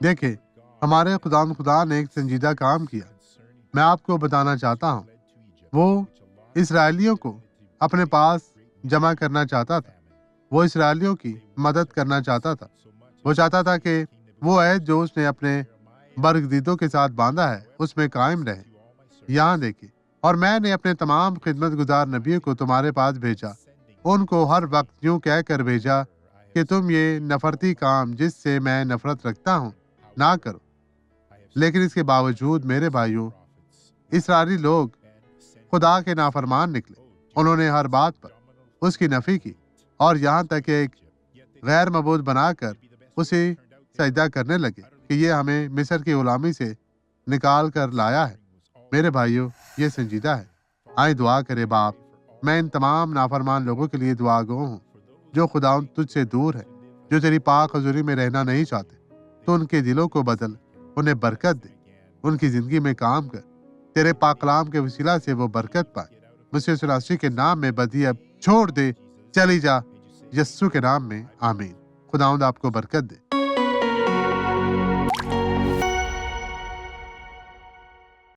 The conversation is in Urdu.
دیکھیں، ہمارے خدا نے ایک سنجیدہ کام کیا۔ میں آپ کو بتانا چاہتا ہوں، وہ اسرائیلیوں کو اپنے پاس جمع کرنا چاہتا تھا۔ وہ اسرائیلیوں کی مدد کرنا چاہتا تھا۔ وہ چاہتا تھا کہ وہ عہد جو اس نے اپنے برگزیدوں کے ساتھ باندھا ہے اس میں قائم رہے۔ یہاں دیکھیں، اور میں نے اپنے تمام خدمت گزار نبیوں کو تمہارے پاس بھیجا، ان کو ہر وقت یوں کہہ کر بھیجا کہ تم یہ نفرتی کام جس سے میں نفرت رکھتا ہوں نہ کرو۔ لیکن اس کے باوجود میرے بھائیوں، اسرائیلی لوگ خدا کے نافرمان نکلے۔ انہوں نے ہر بات پر اس کی نفی کی، اور یہاں تک کہ ایک غیر معبود بنا کر اسے سجدہ کرنے لگے کہ یہ ہمیں مصر کی غلامی سے نکال کر لایا ہے۔ میرے بھائیوں، یہ سنجیدہ ہے۔ آئیں دعا کرے۔ باپ، میں ان تمام نافرمان لوگوں کے لیے دعا گو ہوں جو خداوند تجھ سے دور ہے، جو تیری پاک حضوری میں رہنا نہیں چاہتے۔ تو ان کے دلوں کو بدل، انہیں برکت دے، ان کی زندگی میں کام کر۔ تیرے پاک کلام کے وسیلہ سے وہ برکت پائے۔ مسیح یسوع کے نام میں بدی اب چھوڑ دے، چلی جا، یسوع کے نام میں آمین۔ خداوند آپ کو برکت دے۔